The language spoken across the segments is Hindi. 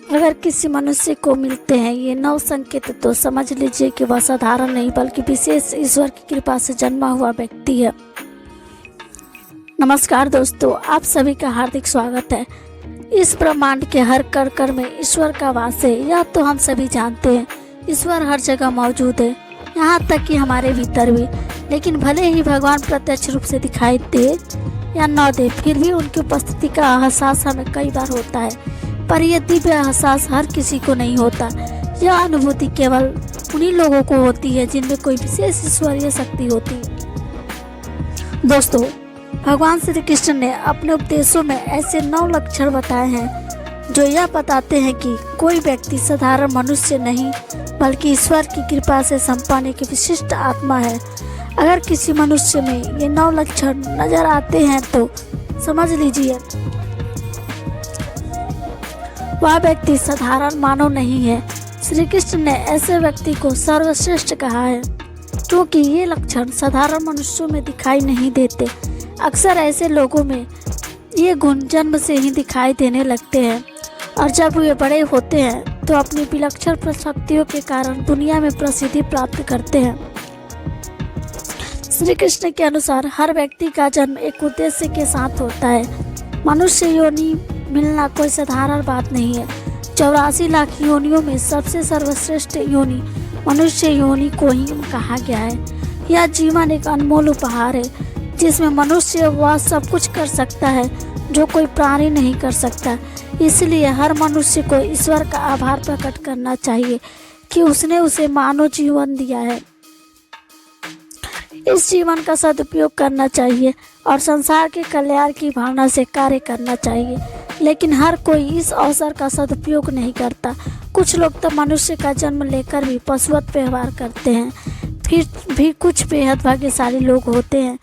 अगर किसी मनुष्य को मिलते हैं ये 9 संकेत तो समझ लीजिए कि वह साधारण नहीं बल्कि विशेष ईश्वर की कृपा से जन्मा हुआ व्यक्ति है। नमस्कार दोस्तों, आप सभी का हार्दिक स्वागत है। इस ब्रह्मांड के हर कण कण में ईश्वर का वास है, यह तो हम सभी जानते हैं। ईश्वर हर जगह मौजूद है, यहाँ तक कि हमारे भीतर भी। लेकिन भले ही भगवान प्रत्यक्ष रूप से दिखाई दे या न दे, फिर भी उनकी उपस्थिति का एहसास हमें कई बार होता है। पर यह दिव्य एहसास हर किसी को नहीं होता। यह अनुभूति केवल उन्हीं लोगों को होती है जिनमें कोई विशेष ईश्वरीय शक्ति होती है। दोस्तों, भगवान श्री कृष्ण ने अपने उपदेशों में ऐसे 9 लक्षण बताए हैं जो यह बताते हैं कि कोई व्यक्ति साधारण मनुष्य नहीं बल्कि ईश्वर की कृपा से संपन्न एक विशिष्ट आत्मा है। अगर किसी मनुष्य में ये 9 लक्षण नजर आते हैं तो समझ लीजिए वह व्यक्ति साधारण मानव नहीं है। श्री कृष्ण ने ऐसे व्यक्ति को सर्वश्रेष्ठ कहा है क्योंकि ये लक्षण साधारण मनुष्यों में दिखाई नहीं देते। अक्सर ऐसे लोगों में ये गुण जन्म से ही दिखाई देने लगते हैं और जब वे बड़े होते हैं तो अपनी विलक्षण शक्तियों के कारण दुनिया में प्रसिद्धि प्राप्त करते हैं। श्री कृष्ण के अनुसार हर व्यक्ति का जन्म एक उद्देश्य के साथ होता है। मनुष्य योनि मिलना कोई साधारण बात नहीं है। 84 लाख योनियों में सबसे सर्वश्रेष्ठ योनि मनुष्य योनि को ही कहा गया है। यह जीवन एक अनमोल उपहार है जिसमें मनुष्य वह सब कुछ कर सकता है जो कोई प्राणी नहीं कर सकता। इसलिए हर मनुष्य को ईश्वर का आभार प्रकट करना चाहिए कि उसने उसे मानव जीवन दिया है। इस जीवन का सदुपयोग करना चाहिए और संसार के कल्याण की भावना से कार्य करना चाहिए। लेकिन हर कोई इस अवसर का सदुपयोग नहीं करता। कुछ लोग तो मनुष्य का जन्म लेकर भी पशुवत व्यवहार करते हैं। फिर भी कुछ बेहद भाग्यशाली लोग होते हैं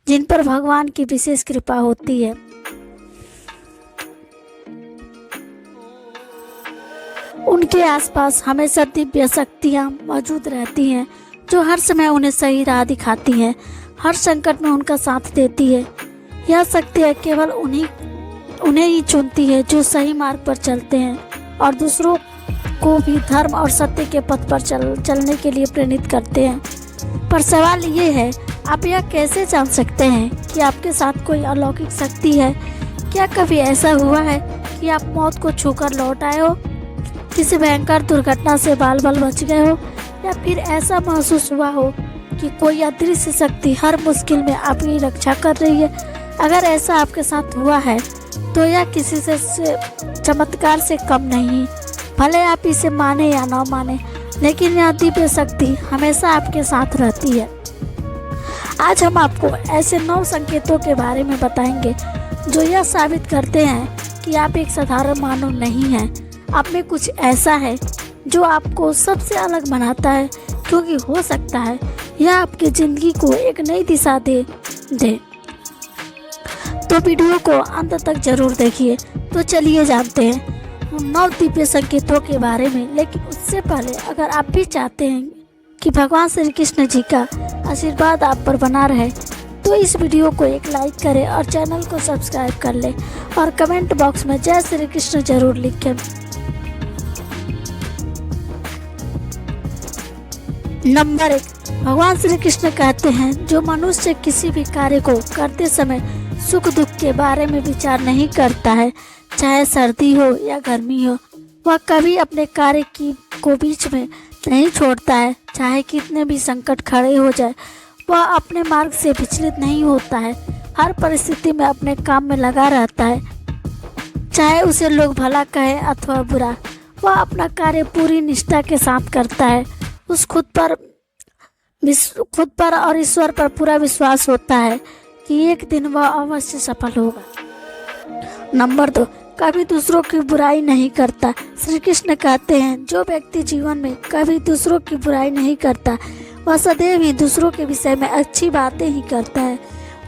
जिन पर भगवान की विशेष कृपा होती है। उनके आसपास हमेशा दिव्य शक्तियाँ मौजूद रहती हैं जो हर समय उन्हें सही राह दिखाती हैं, हर संकट में उनका साथ देती है। यह शक्तियाँ केवल उन्हें ही चुनती है जो सही मार्ग पर चलते हैं और दूसरों को भी धर्म और सत्य के पथ पर चलने के लिए प्रेरित करते हैं। पर सवाल ये है, आप यह कैसे जान सकते हैं कि आपके साथ कोई अलौकिक शक्ति है? क्या कभी ऐसा हुआ है कि आप मौत को छूकर लौट आए हो, किसी भयंकर दुर्घटना से बाल बाल बच गए हो, या फिर ऐसा महसूस हुआ हो कि कोई अदृश्य शक्ति हर मुश्किल में आपकी रक्षा कर रही है? अगर ऐसा आपके साथ हुआ है तो यह किसी से चमत्कार से कम नहीं। भले आप इसे माने या ना माने, लेकिन यह दिव्य शक्ति हमेशा आपके साथ रहती है। आज हम आपको ऐसे 9 संकेतों के बारे में बताएंगे जो यह साबित करते हैं कि आप एक साधारण मानव नहीं हैं। आप में कुछ ऐसा है जो आपको सबसे अलग बनाता है, क्योंकि हो सकता है यह आपकी ज़िंदगी को एक नई दिशा दे। तो वीडियो को अंत तक जरूर देखिए। तो चलिए जानते हैं 9 दिव्य संकेतों के बारे में। लेकिन उससे पहले अगर आप भी चाहते हैं कि भगवान श्री कृष्ण जी का आशीर्वाद आप पर बना रहे तो इस वीडियो को एक लाइक करें और चैनल को सब्सक्राइब कर लें और कमेंट बॉक्स में जय श्री कृष्ण जरूर लिखें। नंबर 1, भगवान श्री कृष्ण कहते हैं जो मनुष्य किसी भी कार्य को करते समय सुख दुख के बारे में विचार नहीं करता है, चाहे सर्दी हो या गर्मी हो, वह कभी अपने कार्य को बीच में नहीं छोड़ता है। चाहे कितने भी संकट खड़े हो जाए, वह अपने मार्ग से विचलित नहीं होता है। हर परिस्थिति में अपने काम में लगा रहता है, चाहे उसे लोग भला कहे अथवा बुरा। वह अपना कार्य पूरी निष्ठा के साथ करता है। उस खुद पर और ईश्वर पर पूरा विश्वास होता है कि एक दिन वह अवश्य सफल होगा। नंबर 2, कभी दूसरों की बुराई नहीं करता। श्री कृष्ण कहते हैं जो व्यक्ति जीवन में कभी दूसरों की बुराई नहीं करता, वह सदैव ही दूसरों के विषय में अच्छी बातें ही करता है,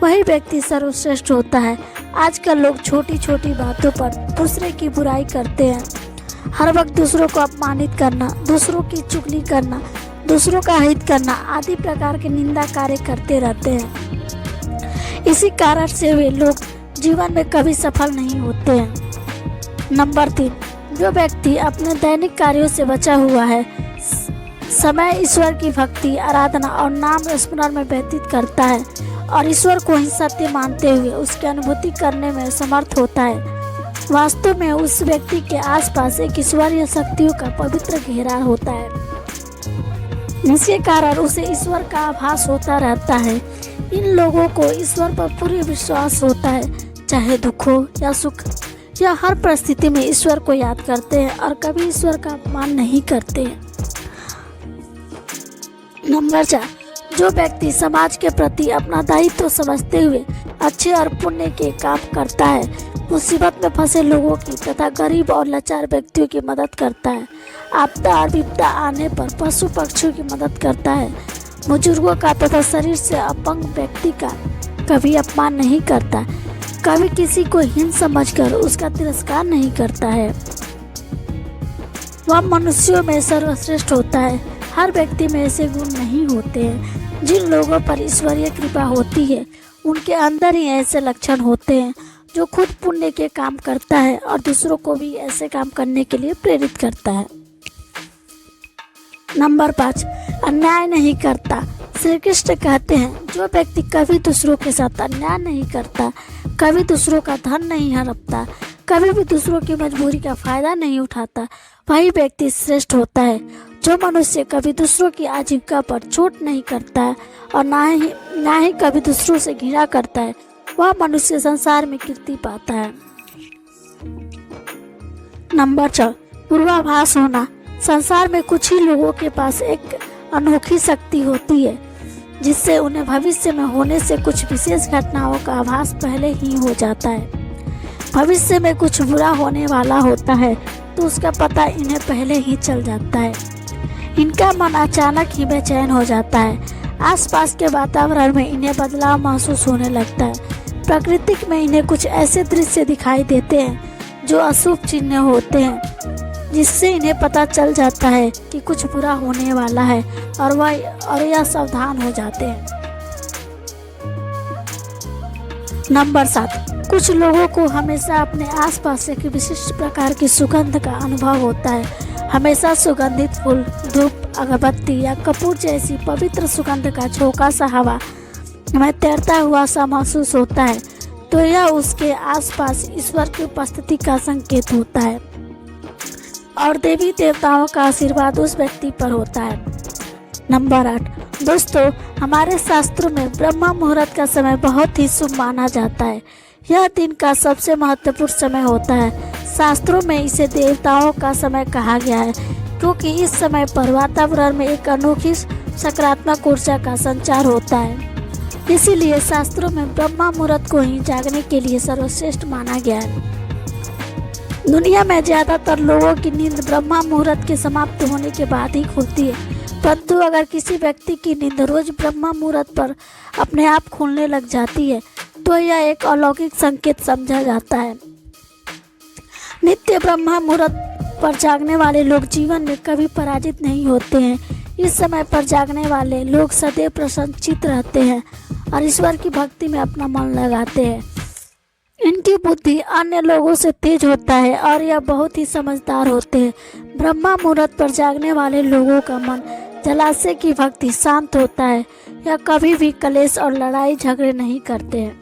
वही व्यक्ति सर्वश्रेष्ठ होता है। आजकल लोग छोटी छोटी बातों पर दूसरे की बुराई करते हैं। हर वक्त दूसरों को अपमानित करना, दूसरों की चुगली करना, दूसरों का हित करना आदि प्रकार के निंदा कार्य करते रहते हैं। इसी कारण से वे लोग जीवन में कभी सफल नहीं होते हैं। नंबर 3, जो व्यक्ति अपने दैनिक कार्यों से बचा हुआ है, समय ईश्वर की भक्ति, आराधना और नाम स्मरण में व्यतीत करता है और ईश्वर को ही सत्य मानते हुए उसकी अनुभूति करने में समर्थ होता है, वास्तव में उस व्यक्ति के आसपास एक ईश्वरीय शक्तियों का पवित्र घेरा होता है। इसके कारण उसे ईश्वर का आभास होता रहता है। इन लोगों को ईश्वर पर पूरी विश्वास होता है, चाहे दुख हो या सुख, या हर परिस्थिति में ईश्वर को याद करते हैं और कभी ईश्वर का अपमान नहीं करते हैं। नंबर 4, जो व्यक्ति समाज के प्रति अपना दायित्व समझते हुए अच्छे और पुण्य के काम करता है, मुसीबत में फंसे लोगों की तथा गरीब और लाचार व्यक्तियों की मदद करता है, आपदा और विपदा आने पर पशु पक्षियों की मदद करता है, बुजुर्गों का तथा शरीर से अपंग व्यक्ति का कभी अपमान नहीं करता, कभी किसी को हीन समझकर उसका तिरस्कार नहीं करता है, वह मनुष्यों में सर्वश्रेष्ठ होता है। हर व्यक्ति में ऐसे गुण नहीं होते हैं। जिन लोगों पर ईश्वरीय कृपा होती है, उनके अंदर ही ऐसे लक्षण होते हैं, जो खुद पुण्य के काम करता है और दूसरों को भी ऐसे काम करने के लिए प्रेरित करता है। नंबर 5, अन्याय नहीं करता। श्री कृष्ण कहते हैं, जो व्यक्ति कभी दूसरों के साथ अन्याय नहीं करता, कभी दूसरों का धन नहीं हड़पता, कभी भी दूसरों की मजबूरी का फायदा नहीं उठाता, वही व्यक्ति श्रेष्ठ होता है। जो मनुष्य कभी दूसरों की आजीविका पर चोट नहीं करता है और ना ही कभी दूसरों से घृणा करता है, वह मनुष्य संसार में कीर्ति पाता है। नंबर 4, पूर्वाभास होना। संसार में कुछ ही लोगों के पास एक अनोखी शक्ति होती है, जिससे उन्हें भविष्य में होने से कुछ विशेष घटनाओं का आभास पहले ही हो जाता है। भविष्य में कुछ बुरा होने वाला होता है तो उसका पता इन्हें पहले ही चल जाता है। इनका मन अचानक ही बेचैन हो जाता है। आसपास के वातावरण में इन्हें बदलाव महसूस होने लगता है। प्राकृतिक में इन्हें कुछ ऐसे दृश्य दिखाई देते हैं जो अशुभ चिन्ह होते हैं, जिससे इन्हें पता चल जाता है कि कुछ बुरा होने वाला है और यह सावधान हो जाते हैं। नंबर 7, कुछ लोगों को हमेशा अपने आसपास एक विशिष्ट प्रकार की सुगंध का अनुभव होता है। हमेशा सुगंधित फूल, धूप, अगरबत्ती या कपूर जैसी पवित्र सुगंध का झोंका सा हवा में तैरता हुआ सा महसूस होता है, तो यह उसके आसपास ईश्वर की उपस्थिति का संकेत होता है और देवी देवताओं का आशीर्वाद उस व्यक्ति पर होता है। नंबर 8, दोस्तों, हमारे शास्त्रों में ब्रह्म मुहूर्त का समय बहुत ही शुभ माना जाता है। यह दिन का सबसे महत्वपूर्ण समय होता है। शास्त्रों में इसे देवताओं का समय कहा गया है, क्योंकि इस समय पर वातावरण में एक अनोखी सकारात्मक ऊर्जा का संचार होता है। इसीलिए शास्त्रों में ब्रह्म मुहूर्त को ही जागने के लिए सर्वश्रेष्ठ माना गया है। दुनिया में ज्यादातर लोगों की नींद ब्रह्म मुहूर्त के समाप्त होने के बाद ही खुलती है, परंतु अगर किसी व्यक्ति की नींद रोज ब्रह्म मुहूर्त पर अपने आप खुलने लग जाती है तो यह एक अलौकिक संकेत समझा जाता है। नित्य ब्रह्म मुहूर्त पर जागने वाले लोग जीवन में कभी पराजित नहीं होते हैं। इस समय पर जागने वाले लोग सदैव प्रसन्नचित्त रहते हैं और ईश्वर की भक्ति में अपना मन लगाते हैं। इनकी बुद्धि अन्य लोगों से तेज होता है और यह बहुत ही समझदार होते हैं। ब्रह्म मुहूर्त पर जागने वाले लोगों का मन जलाशय की भक्ति शांत होता है। यह कभी भी कलेश और लड़ाई झगड़े नहीं करते हैं,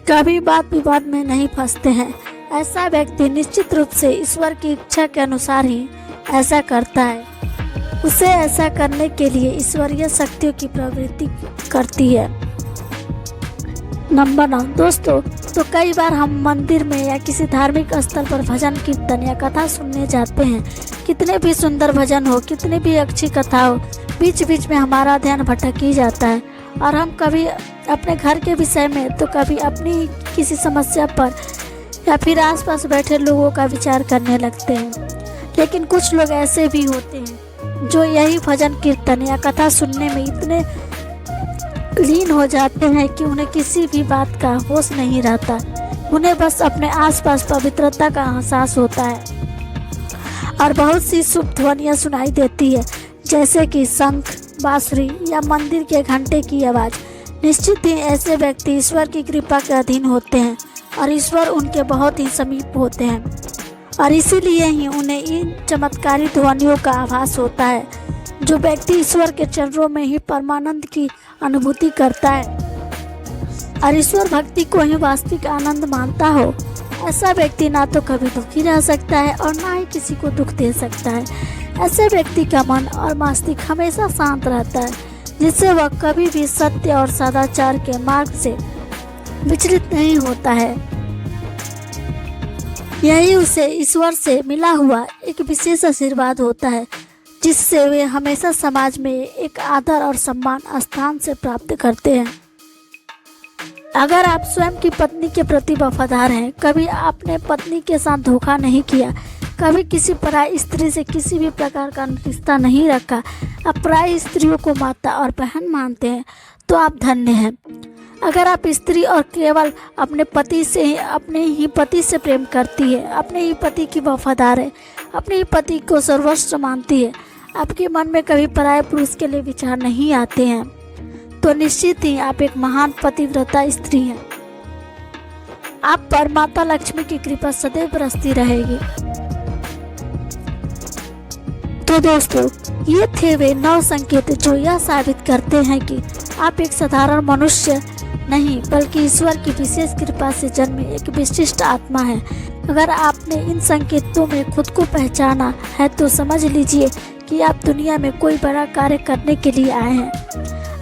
कभी बात विवाद में नहीं फंसते हैं। ऐसा व्यक्ति निश्चित रूप से ईश्वर की इच्छा के अनुसार ही ऐसा करता है। उसे ऐसा करने के लिए ईश्वरीय शक्तियों की प्रवृत्ति करती है। नंबर 9, दोस्तों, तो कई बार हम मंदिर में या किसी धार्मिक स्थल पर भजन कीर्तन या कथा सुनने जाते हैं। कितने भी सुंदर भजन हो, कितनी भी अच्छी कथा हो, बीच बीच में हमारा ध्यान भटक ही जाता है और हम कभी अपने घर के विषय में तो कभी अपनी किसी समस्या पर या फिर आसपास बैठे लोगों का विचार करने लगते हैं। लेकिन कुछ लोग ऐसे भी होते हैं जो यही भजन कीर्तन या कथा सुनने में इतने लीन हो जाते हैं कि उन्हें किसी भी बात का होश नहीं रहता। उन्हें बस अपने आसपास पवित्रता का एहसास होता है और बहुत सी शुभ ध्वनियाँ सुनाई देती है, जैसे कि शंख, बांसुरी या मंदिर के घंटे की आवाज़। निश्चित ही ऐसे व्यक्ति ईश्वर की कृपा के अधीन होते हैं और ईश्वर उनके बहुत ही समीप होते हैं। और इसीलिए ही उन्हें इन चमत्कारी ध्वनियों का आभास होता है। जो व्यक्ति ईश्वर के चरणों में ही परमानंद की अनुभूति करता है और ईश्वर भक्ति को ही वास्तविक आनंद मानता हो, ऐसा व्यक्ति ना तो कभी दुखी रह सकता है और ना ही किसी को दुख दे सकता है। ऐसे व्यक्ति का मन और मस्तिष्क हमेशा शांत रहता है, जिससे वह कभी भी सत्य और सदाचार के मार्ग से विचलित नहीं होता है। यही उसे ईश्वर से मिला हुआ एक विशेष आशीर्वाद होता है, जिससे वे हमेशा समाज में एक आदर और सम्मान स्थान से प्राप्त करते हैं। अगर आप स्वयं की पत्नी के प्रति वफादार हैं, कभी आपने पत्नी के साथ धोखा नहीं किया, कभी किसी पराई स्त्री से किसी भी प्रकार का रिश्ता नहीं रखा, आप पराई स्त्रियों को माता और बहन मानते हैं, तो आप धन्य हैं। अगर आप स्त्री और केवल अपने ही पति से प्रेम करती है, अपने ही पति की वफादार है, अपने ही पति को सर्वस्व मानती है, आपके मन में कभी पराये पुरुष के लिए विचार नहीं आते हैं, तो निश्चित ही आप एक महान पतिव्रता स्त्री हैं। आप पर माता लक्ष्मी की कृपा सदैव बरसती रहेगी। तो दोस्तों, ये थे वे 9 संकेत जो यह साबित करते हैं कि आप एक साधारण मनुष्य नहीं बल्कि ईश्वर की विशेष कृपा से जन्मी एक विशिष्ट आत्मा है। अगर आपने इन संकेतों में खुद को पहचाना है तो समझ लीजिए कि आप दुनिया में कोई बड़ा कार्य करने के लिए आए हैं।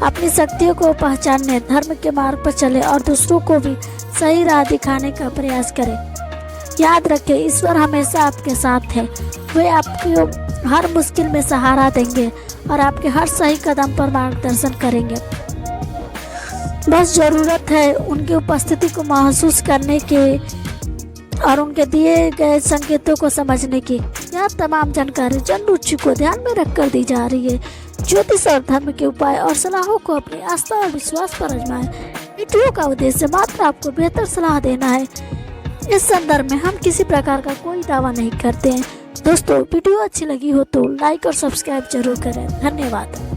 अपनी शक्तियों को पहचानने, धर्म के मार्ग पर चले और दूसरों को भी सही राह दिखाने का प्रयास करें। याद रखें, ईश्वर हमेशा आपके साथ है। वे आपको हर मुश्किल में सहारा देंगे और आपके हर सही कदम पर मार्गदर्शन करेंगे। बस ज़रूरत है उनकी उपस्थिति को महसूस करने के और उनके दिए गए संकेतों को समझने की। यह तमाम जानकारी जन रुचि को ध्यान में रखकर दी जा रही है। ज्योतिष और धर्म के उपाय और सलाहों को अपनी आस्था और विश्वास पर आजमाएं। वीडियो का उद्देश्य मात्र आपको बेहतर सलाह देना है। इस संदर्भ में हम किसी प्रकार का कोई दावा नहीं करते हैं। दोस्तों, वीडियो अच्छी लगी हो तो लाइक और सब्सक्राइब जरूर करें। धन्यवाद।